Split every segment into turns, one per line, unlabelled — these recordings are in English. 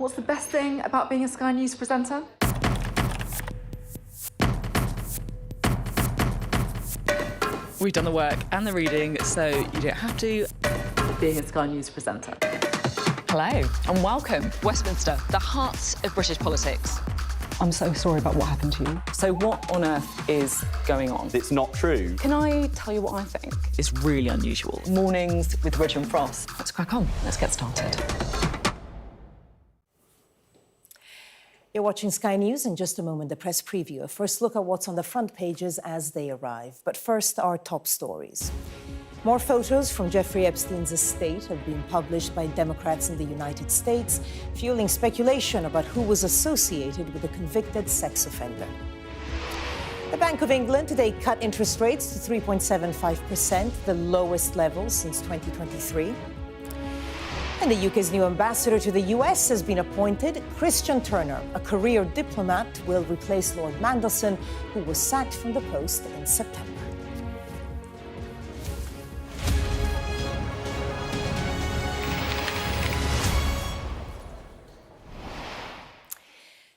What's the best thing about being a Sky News presenter? We've done the work and the reading, so you don't have to. Being a Sky News presenter.
Hello and welcome. Westminster, the heart of British politics.
I'm so sorry about what happened to you.
So what on earth is going on?
It's not true.
Can I tell you what I think?
It's really unusual.
Mornings with Richard and Frost.
Let's crack on. Let's get started.
You're watching Sky News. In just a moment, the press preview. A first look at what's on the front pages as they arrive. But first, our top stories. More photos from Jeffrey Epstein's estate have been published by Democrats in the United States, fueling speculation about who was associated with the convicted sex offender. The Bank of England today cut interest rates to 3.75%, the lowest level since 2023. And the UK's new ambassador to the US has been appointed. Christian Turner, a career diplomat, will replace Lord Mandelson, who was sacked from the post in September.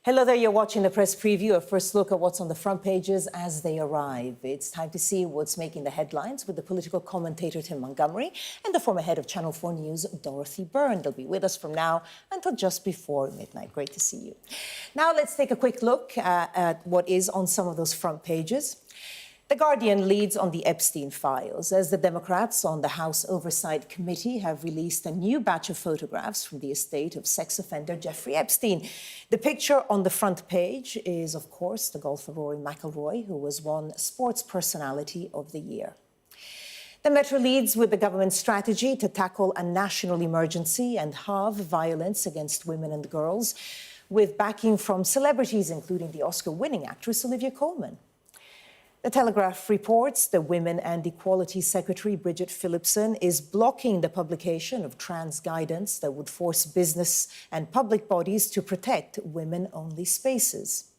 Hello there, you're watching the press preview, a first look at what's on the front pages as they arrive. It's time to see what's making the headlines with the political commentator Tim Montgomery and the former head of Channel 4 News, Dorothy Byrne. They'll be with us from now until just before midnight. Great to see you. Now let's take a quick look at what is on some of those front pages. The Guardian leads on the Epstein files as the Democrats on the House Oversight Committee have released a new batch of photographs from the estate of sex offender Jeffrey Epstein. The picture on the front page is, of course, the golfer Rory McIlroy, who was won Sports Personality of the Year. The Metro leads with the government's strategy to tackle a national emergency and halve violence against women and girls, with backing from celebrities, including the Oscar-winning actress Olivia Colman. The Telegraph reports the Women and Equality Secretary Bridget Phillipson is blocking the publication of trans guidance that would force business and public bodies to protect women-only spaces.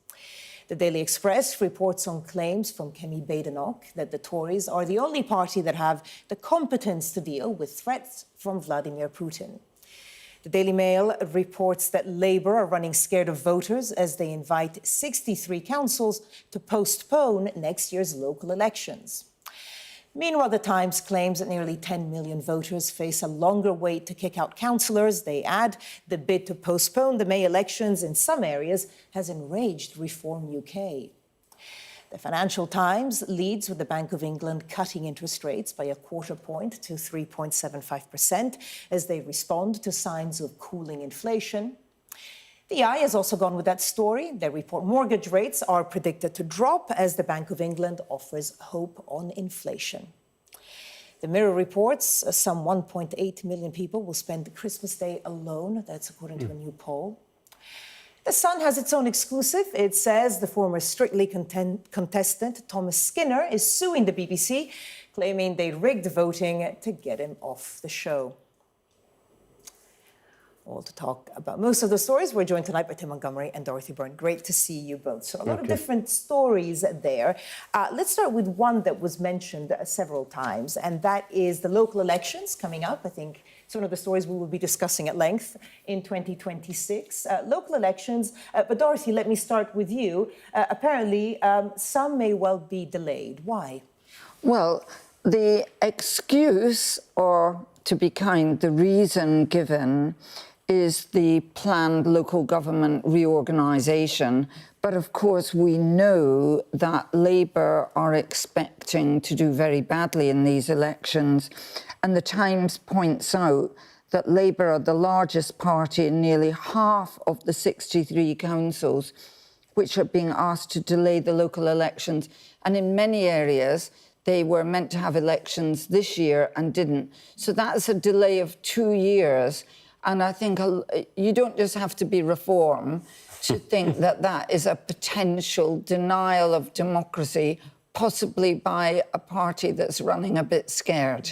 The Daily Express reports on claims from Kemi Badenoch that the Tories are the only party that have the competence to deal with threats from Vladimir Putin. The Daily Mail reports that Labour are running scared of voters as they invite 63 councils to postpone next year's local elections. Meanwhile, The Times claims that nearly 10 million voters face a longer wait to kick out councillors. They add the bid to postpone the May elections in some areas has enraged Reform UK. The Financial Times leads with the Bank of England cutting interest rates by a quarter point to 3.75% as they respond to signs of cooling inflation. The Eye has also gone with that story. They report mortgage rates are predicted to drop as the Bank of England offers hope on inflation. The Mirror reports some 1.8 million people will spend Christmas Day alone. That's according to a new poll. The Sun has its own exclusive. It says the former Strictly contestant Thomas Skinner is suing the BBC, claiming they rigged voting to get him off the show. All to talk about most of the stories. We're joined tonight by Tim Montgomery and Dorothy Byrne. Great to see you both. So a lot of different stories there. Let's start with one that was mentioned several times, and that is the local elections coming up. I think it's one of the stories we will be discussing at length in 2026. Local elections, but Dorothy, let me start with you. Apparently, some may well be delayed. Why?
Well, the excuse, or to be kind, the reason given is the planned local government reorganisation. But of course, we know that Labour are expecting to do very badly in these elections. And the Times points out that Labour are the largest party in nearly half of the 63 councils which are being asked to delay the local elections. And in many areas, they were meant to have elections this year and didn't. So that's a delay of 2 years. And I think you don't just have to be Reform to think that that is a potential denial of democracy, possibly by a party that's running a bit scared.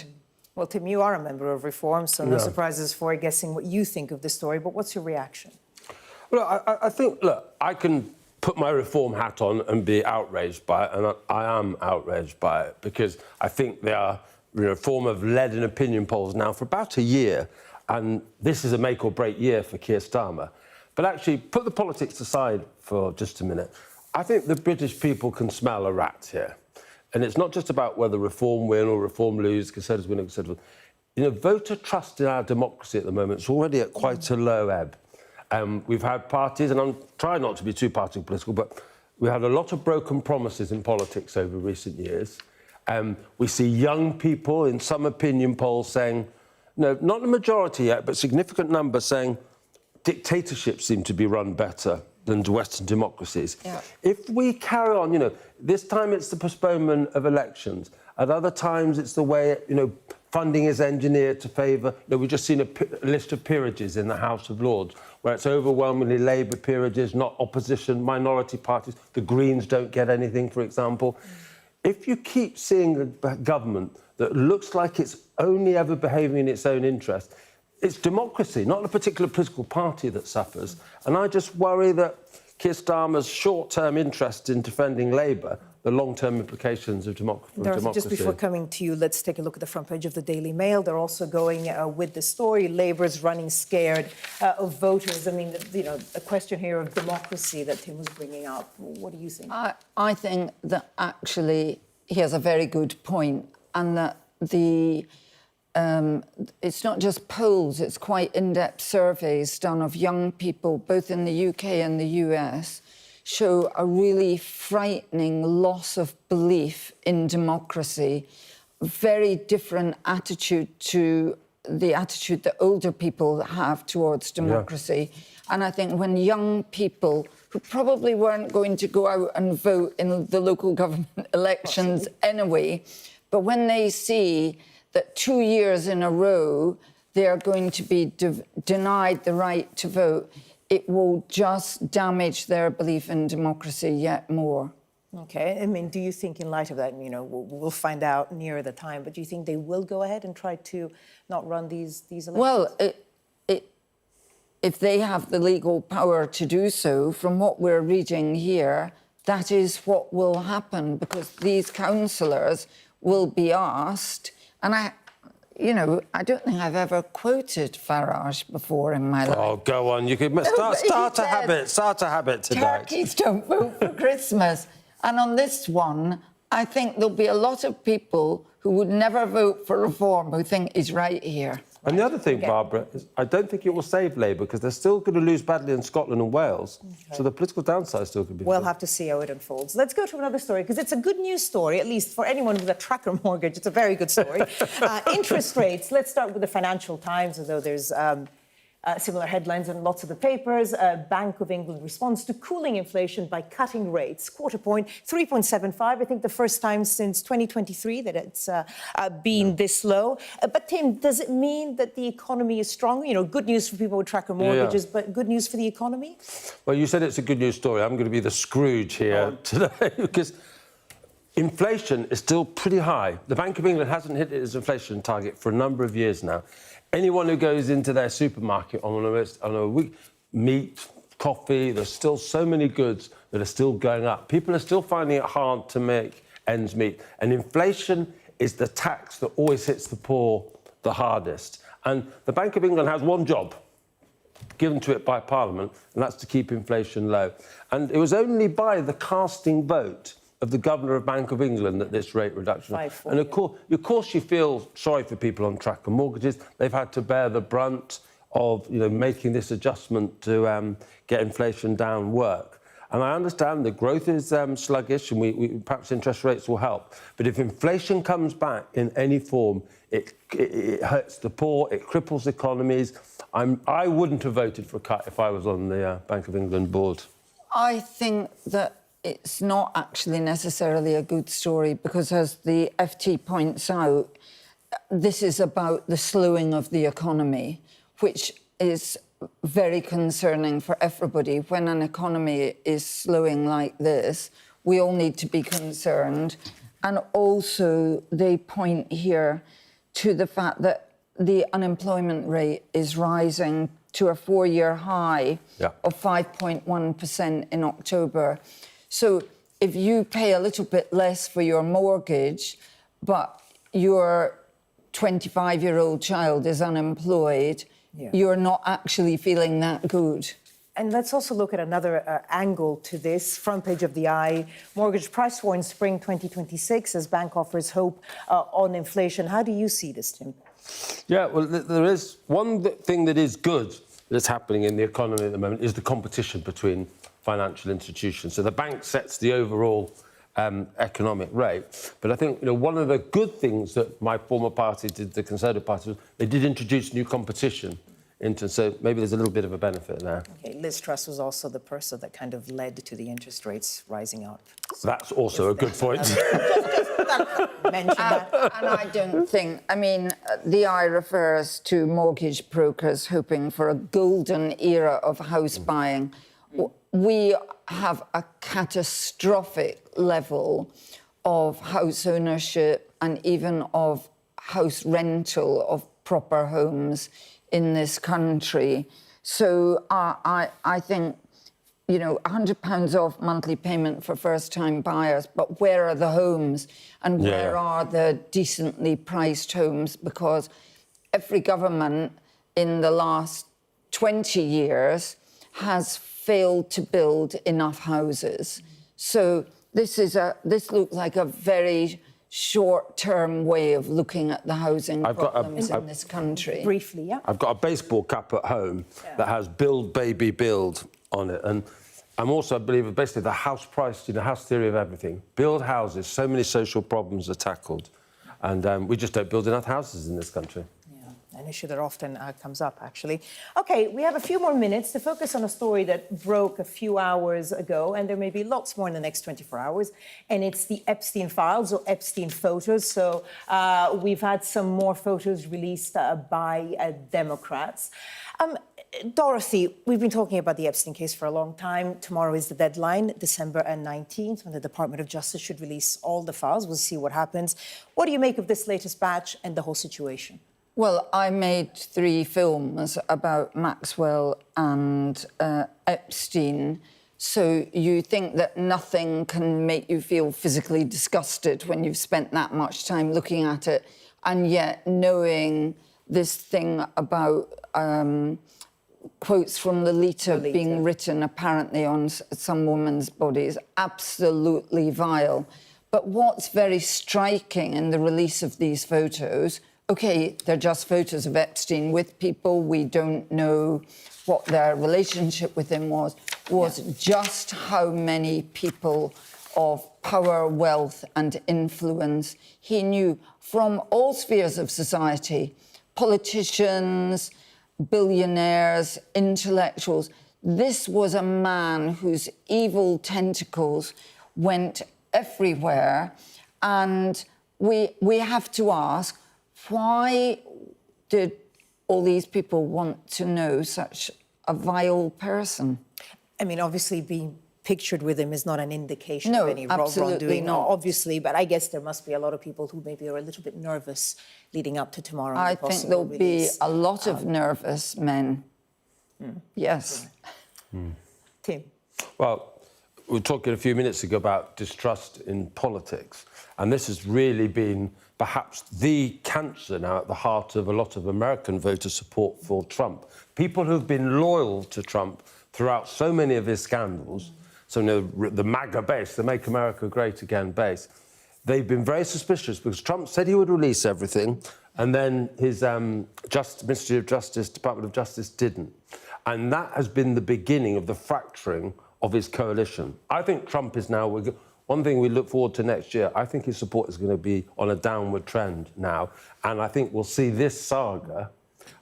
Well, Tim, you are a member of Reform, so no surprises for guessing what you think of the story. But what's your reaction?
Well, I think, look, I can put my Reform hat on and be outraged by it, and I am outraged by it, because I think they are, Reform have led in opinion polls now for about a year, and this is a make-or-break year for Keir Starmer. But actually, put the politics aside for just a minute. I think the British people can smell a rat here. And it's not just about whether Reform win or Reform lose, Conservatives win or Conservatives win. You know, voter trust in our democracy at the moment is already at quite a low ebb. We've had parties, and I'm trying not to be too party political, but we had a lot of broken promises in politics over recent years. We see young people in some opinion polls saying, no, not the majority yet, but significant numbers saying dictatorships seem to be run better than Western democracies.
Yeah.
If we carry on, you know, this time it's the postponement of elections. At other times it's the way, you know, funding is engineered to favour... You know, we've just seen a list of peerages in the House of Lords, where it's overwhelmingly Labour peerages, not opposition, minority parties. The Greens don't get anything, for example. If you keep seeing a government that looks like it's only ever behaving in its own interest, it's democracy, not a particular political party that suffers. And I just worry that Keir Starmer's short-term interest in defending Labour, the long-term implications of democracy.
Just before coming to you, let's take a look at the front page of the Daily Mail. They're also going with the story, Labour's running scared of voters. I mean, you know, a question here of democracy that Tim was bringing up. What do you think?
I think that actually he has a very good point, and that it's not just polls, it's quite in-depth surveys done of young people, both in the UK and the US, show a really frightening loss of belief in democracy, very different attitude to the attitude that older people have towards democracy. Yeah. And I think when young people, who probably weren't going to go out and vote in the local government elections anyway, but when they see that 2 years in a row they are going to be denied the right to vote, it will just damage their belief in democracy yet more.
OK. I mean, do you think in light of that, you know, we'll find out nearer the time, but do you think they will go ahead and try to not run these elections?
Well, if they have the legal power to do so, from what we're reading here, that is what will happen, because these councillors will be asked, and I don't think I've ever quoted Farage before in my life.
Oh, go on. You could start a habit today.
Turkeys don't vote for Christmas. And on this one, I think there'll be a lot of people who would never vote for Reform who think he's right here.
And the other thing, Barbara, is I don't think it will save Labour, because they're still going to lose badly in Scotland and Wales. Okay. So the political downside still could be...
We'll have to see how it unfolds. Let's go to another story, because it's a good news story, at least for anyone with a tracker mortgage. It's a very good story. Interest rates. Let's start with the Financial Times, although there's similar headlines in lots of the papers. Bank of England responds to cooling inflation by cutting rates. Quarter point, 3.75. I think the first time since 2023 that it's been this low. But Tim, does it mean that the economy is strong? You know, good news for people with tracker mortgages, but good news for the economy?
Well, you said it's a good news story. I'm going to be the Scrooge here today, because inflation is still pretty high. The Bank of England hasn't hit its inflation target for a number of years now. Anyone who goes into their supermarket on a week, meat, coffee, there's still so many goods that are still going up. People are still finding it hard to make ends meet. And inflation is the tax that always hits the poor the hardest. And the Bank of England has one job given to it by Parliament, and that's to keep inflation low. And it was only by the casting vote of the Governor of Bank of England that this rate reduction... And of course you feel sorry for people on tracker mortgages. They've had to bear the brunt of, you know, making this adjustment to get inflation down work. And I understand the growth is sluggish, and perhaps interest rates will help. But if inflation comes back in any form, it hurts the poor, it cripples economies. I wouldn't have voted for a cut if I was on the Bank of England board.
I think that it's not actually necessarily a good story, because, as the FT points out, this is about the slowing of the economy, which is very concerning for everybody. When an economy is slowing like this, we all need to be concerned. And also, they point here to the fact that the unemployment rate is rising to a 4-year high of 5.1% in October. So if you pay a little bit less for your mortgage, but your 25-year-old child is unemployed, you're not actually feeling that good.
And let's also look at another angle to this. Front page of the Eye, mortgage price war in spring 2026 as bank offers hope on inflation. How do you see this, Tim?
Yeah, well, there is one thing that is good that's happening in the economy at the moment is the competition between financial institutions. So the bank sets the overall economic rate. But I think one of the good things that my former party did, the Conservative Party, was they did introduce new competition. So maybe there's a little bit of a benefit there.
Okay, Liz Truss was also the person that kind of led to the interest rates rising up. So
that's also a good point.
Just mention that.
And I don't think, I mean, the Eye refers to mortgage brokers hoping for a golden era of house buying. We have a catastrophic level of house ownership and even of house rental of proper homes in this country. So I think, £100 off monthly payment for first-time buyers, but where are the homes and where are the decently priced homes? Because every government in the last 20 years has failed to build enough houses. So this looks like a very short-term way of looking at the housing problems in this country.
Briefly, yeah.
I've got a baseball cap at home that has "Build, Baby, Build" on it, and I'm also a believer basically the house price, house theory of everything. Build houses, so many social problems are tackled, and we just don't build enough houses in this country.
An issue that often comes up, actually. OK, we have a few more minutes to focus on a story that broke a few hours ago, and there may be lots more in the next 24 hours, and it's the Epstein files, or Epstein photos. So we've had some more photos released by Democrats. Dorothy, we've been talking about the Epstein case for a long time. Tomorrow is the deadline, December 19th, when the Department of Justice should release all the files. We'll see what happens. What do you make of this latest batch and the whole situation?
Well, I made 3 films about Maxwell and Epstein. So you think that nothing can make you feel physically disgusted when you've spent that much time looking at it, and yet knowing this thing about quotes from Lolita being written apparently on some woman's body is absolutely vile. But what's very striking in the release of these photos, OK, they're just photos of Epstein with people. We don't know what their relationship with him was just how many people of power, wealth and influence he knew from all spheres of society, politicians, billionaires, intellectuals. This was a man whose evil tentacles went everywhere. And we have to ask, why did all these people want to know such a vile person?
I mean, obviously being pictured with him is not an indication
No,
of any
absolutely
wrongdoing,
not.
Obviously, but I guess there must be a lot of people who maybe are a little bit nervous leading up to tomorrow.
I think there'll be a lot of nervous men. Yes.
Tim.
Well, we were talking a few minutes ago about distrust in politics, and this has really been perhaps the cancer now at the heart of a lot of American voter support for Trump. People who've been loyal to Trump throughout so many of his scandals, so the MAGA base, the Make America Great Again base, they've been very suspicious because Trump said he would release everything, and then his Ministry of Justice, Department of Justice didn't. And that has been the beginning of the fracturing of his coalition. I think Trump is now... One thing we look forward to next year, I think his support is going to be on a downward trend now. And I think we'll see this saga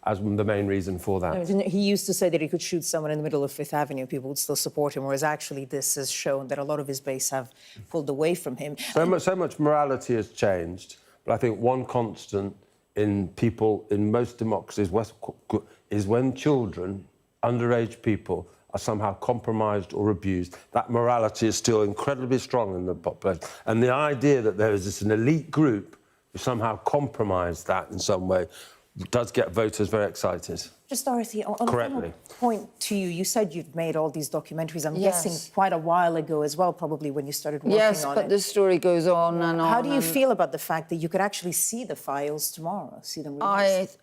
as the main reason for that.
He used to say that he could shoot someone in the middle of Fifth Avenue, people would still support him, whereas actually this has shown that a lot of his base have pulled away from him.
So much morality has changed, but I think one constant in people, in most democracies, is when children, underage people, are somehow compromised or abused, that morality is still incredibly strong in the population. And the idea that there is an elite group who somehow compromised that in some way does get voters very excited.
Just, Dorothy, on
Correctly.
a point to you, you said you'd made all these documentaries, I'm guessing quite a while ago as well, probably when you started working on it.
Yes, but the story goes on and on.
How do you feel about the fact that you could actually see the files tomorrow, see them released?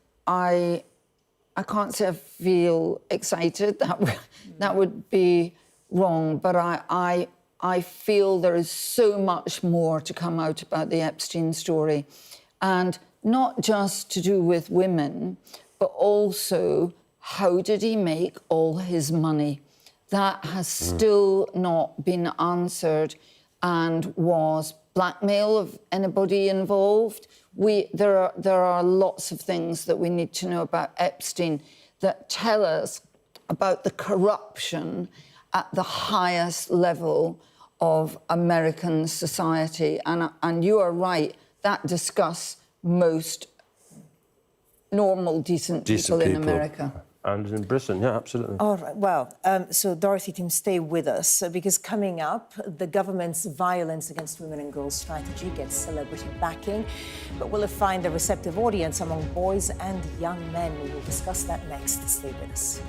I can't say I feel excited. That would be wrong. But I feel there is so much more to come out about the Epstein story, and not just to do with women, but also how did he make all his money? That has still not been answered. And was blackmail of anybody involved? There are lots of things that we need to know about Epstein that tell us about the corruption at the highest level of American society. And you are right, that disgusts most normal, decent people in America.
And in Britain, yeah, absolutely.
All right. Well, so Dorothy, Tim, stay with us because coming up, the government's violence against women and girls strategy gets celebrity backing. But will it find a receptive audience among boys and young men? We will discuss that next. Stay with us.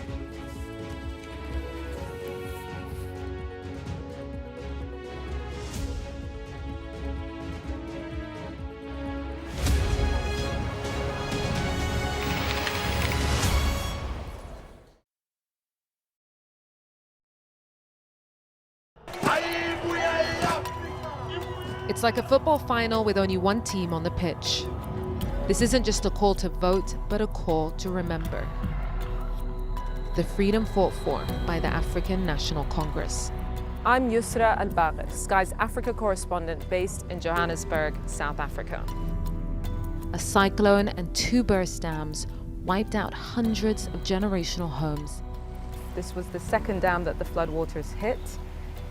It's like a football final with only one team on the pitch. This isn't just a call to vote, but a call to remember. The freedom fought for by the African National Congress.
I'm Yusra Al-Bagher, Sky's Africa correspondent based in Johannesburg, South Africa.
A cyclone and 2 burst dams wiped out hundreds of generational homes.
This was the second dam that the floodwaters hit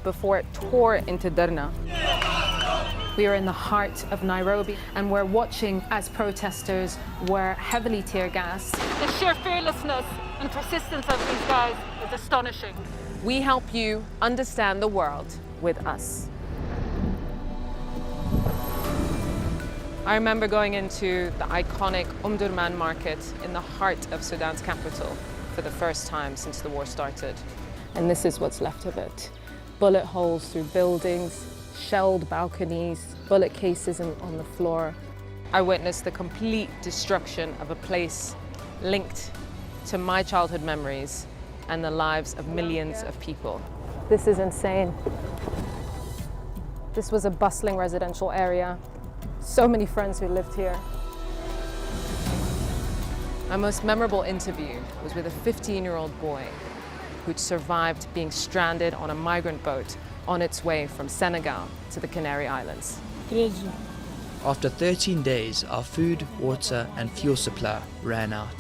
before it tore into Derna. We are in the heart of Nairobi, and we're watching as protesters were heavily tear gassed.
The sheer fearlessness and persistence of these guys is astonishing.
We help you understand the world with us. I remember going into the iconic Omdurman market in the heart of Sudan's capital for the first time since the war started. And this is what's left of it. Bullet holes through buildings, shelled balconies, bullet cases on the floor. I witnessed the complete destruction of a place linked to my childhood memories and the lives of millions of people. This is insane. This was a bustling residential area. So many friends who lived here. My most memorable interview was with a 15-year-old boy who'd survived being stranded on a migrant boat on its way from Senegal to the Canary Islands.
After 13 days, our food, water and fuel supply ran out.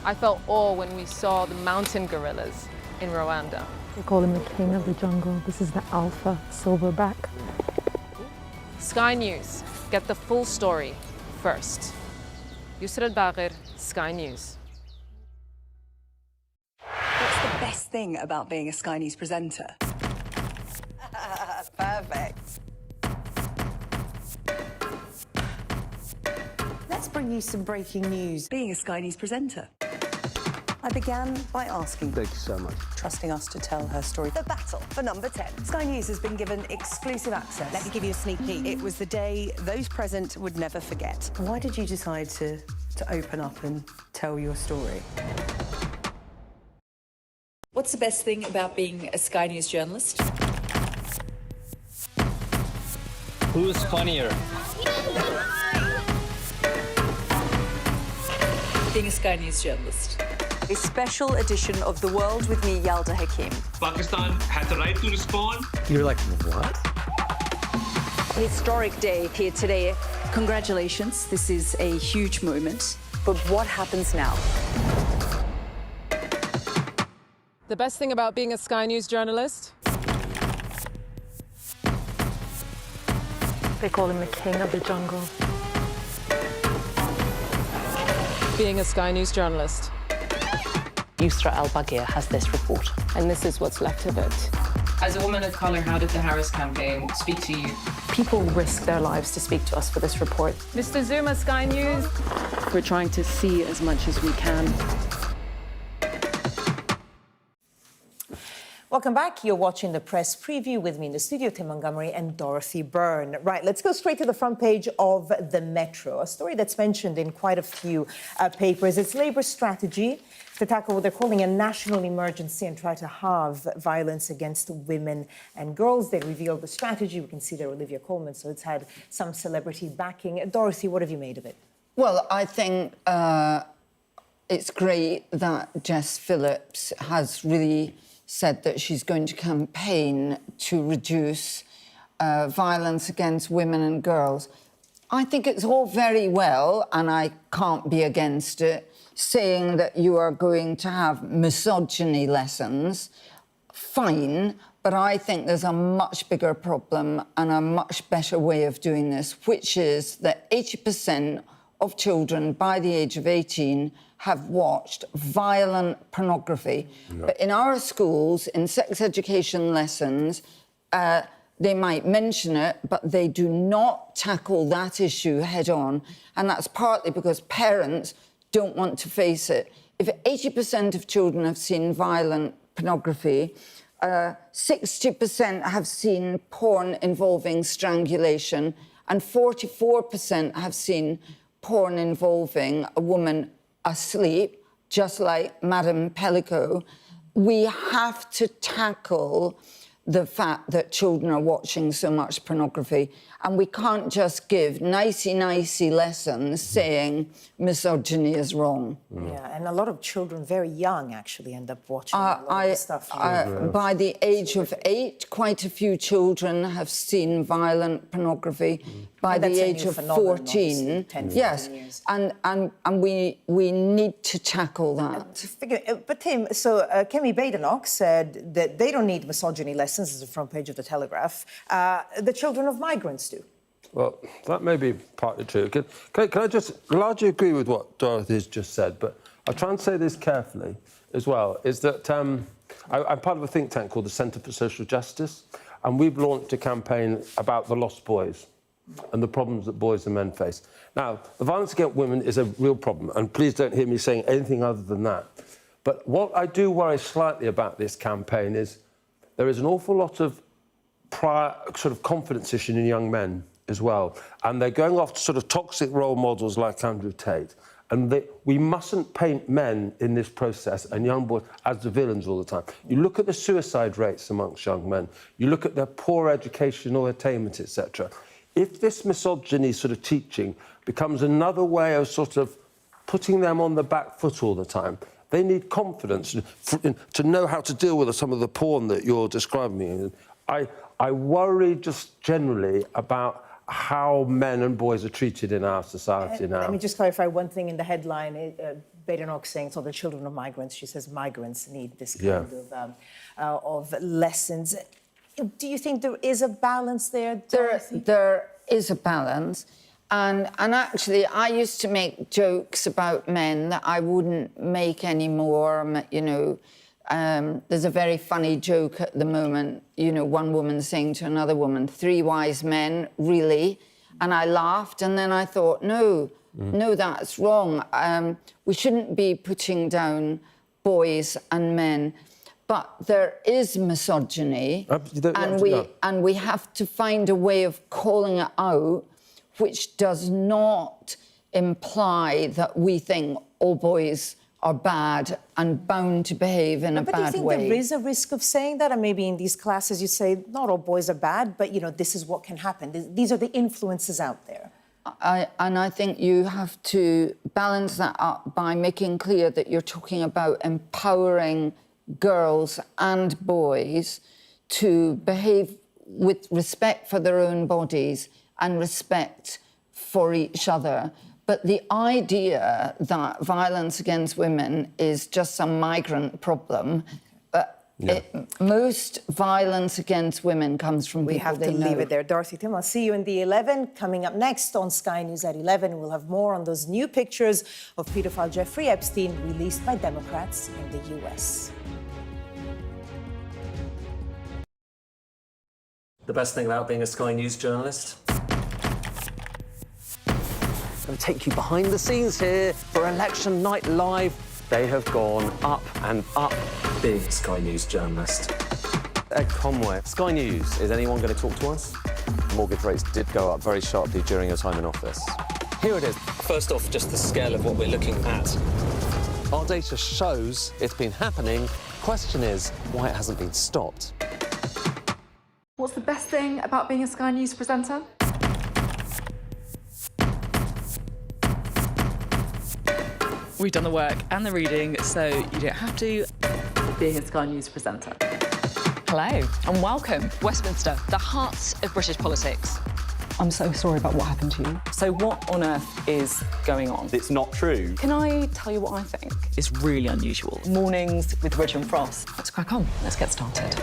I felt awe when we saw the mountain gorillas in Rwanda.
They call him the king of the jungle. This is the alpha silverback.
Sky News, get the full story first. Yusra Al-Bagher, Sky News.
What's the best thing about being a Sky News presenter? Perfect. Let's bring you some breaking news. Being a Sky News presenter. I began by asking,
thank you so much,
trusting us to tell her story. The battle for number 10. Sky News has been given exclusive access. Let me give you a sneak peek. It was the day those present would never forget. Why did you decide to open up and tell your story?
What's the best thing about being a Sky News journalist?
Who's funnier?
Being a Sky News journalist.
A special edition of The World with me, Yalda Hakim.
Pakistan has the right to respond.
You're like, what?
Historic day here today. Congratulations, this is a huge moment. But what happens now?
The best thing about being a Sky News journalist?
They call him the king of the jungle.
Being a Sky News journalist.
Yusra Al-Bagher has this report.
And this is what's left of it. As a woman of colour, how did the Harris campaign speak to you?
People risk their lives to speak to us for this report.
Mr. Zuma, Sky News.
We're trying to see as much as we can.
Welcome back. You're watching the press preview with me in the studio, Tim Montgomery and Dorothy Byrne. Right, let's go straight to the front page of the Metro, a story that's mentioned in quite a few papers. It's Labour's strategy to tackle what they're calling a national emergency and try to halve violence against women and girls. They revealed the strategy. We can see there Olivia Colman, so it's had some celebrity backing. Dorothy, what have you made of it?
Well, I think it's great that Jess Phillips has really said that she's going to campaign to reduce violence against women and girls. I think it's all very well, and I can't be against it, saying that you are going to have misogyny lessons. Fine, but I think there's a much bigger problem and a much better way of doing this, which is that 80% of children by the age of 18 have watched violent pornography. No. But in our schools, in sex education lessons, they might mention it, but they do not tackle that issue head on. And that's partly because parents don't want to face it. If 80% of children have seen violent pornography, 60% have seen porn involving strangulation, and 44% have seen porn involving a woman asleep, just like Madame Pellico. We have to tackle the fact that children are watching so much pornography, and we can't just give nicey lessons saying misogyny is wrong.
Yeah, and a lot of children very young actually end up watching a lot of stuff.
By the age of 8, quite a few children have seen violent pornography. By the age of 14,
10,
yes,
years.
and we need to tackle that.
But Tim, so Kemi Badenoch said that they don't need misogyny lessons, as the front page of the Telegraph. The children of migrants do.
Well, that may be partly true. Can I just largely agree with what Dorothy has just said, but I'll try and say this carefully as well, is that I'm part of a think tank called the Centre for Social Justice, and we've launched a campaign about the lost boys and the problems that boys and men face. Now, the violence against women is a real problem, and please don't hear me saying anything other than that. But what I do worry slightly about this campaign is there is an awful lot of prior sort of confidence issue in young men as well, and they're going off to sort of toxic role models like Andrew Tate, and we mustn't paint men in this process and young boys as the villains all the time. You look at the suicide rates amongst young men, you look at their poor educational attainment, etc. If this misogyny sort of teaching becomes another way of sort of putting them on the back foot all the time, they need confidence to know how to deal with some of the porn that you're describing. I worry just generally about how men and boys are treated in our society now.
Let me just clarify one thing in the headline. Badenoch saying, so the children of migrants, she says migrants need this kind of lessons. Do you think there is a balance there, Dorothy?
There is a balance. And actually, I used to make jokes about men that I wouldn't make anymore. You know, there's a very funny joke at the moment, you know, one woman saying to another woman, 3 wise men, really? And I laughed, and then I thought, no, that's wrong. We shouldn't be putting down boys and men. But there is misogyny, and we have to find a way of calling it out, which does not imply that we think all boys are bad and bound to behave in a bad way.
But do you think there is a risk of saying that? And maybe in these classes you say, not all boys are bad, but, you know, this is what can happen. These are the influences out there.
I think you have to balance that up by making clear that you're talking about empowering girls and boys to behave with respect for their own bodies and respect for each other. But the idea that violence against women is just some migrant problem, most violence against women comes from people they know.
We have to leave it there. Dorothy, Tim, I'll see you in the 11. Coming up next on Sky News at 11, we'll have more on those new pictures of paedophile Jeffrey Epstein released by Democrats in the US.
The best thing about being a Sky News journalist? I'm going to take you behind the scenes here for Election Night Live. They have gone up and up being a Sky News journalist. Ed Conway. Sky News, is anyone going to talk to us? Mortgage rates did go up very sharply during your time in office. Here it is.
First off, just the scale of what we're looking at.
Our data shows it's been happening. Question is, why it hasn't been stopped.
What's the best thing about being a Sky News presenter? We've done the work and the reading, so you don't have to being a Sky News presenter.
Hello and welcome. Westminster, the heart of British politics.
I'm so sorry about what happened to you.
So what on earth is going on?
It's not true.
Can I tell you what I think?
It's really unusual.
Mornings with Richard and Frost. Let's crack on. Let's get started.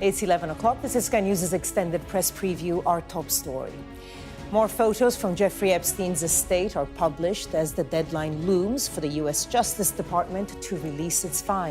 It's 11 o'clock. This is Sky News' extended press preview, our top story. More photos from Jeffrey Epstein's estate are published as the deadline looms for the U.S. Justice Department to release its files.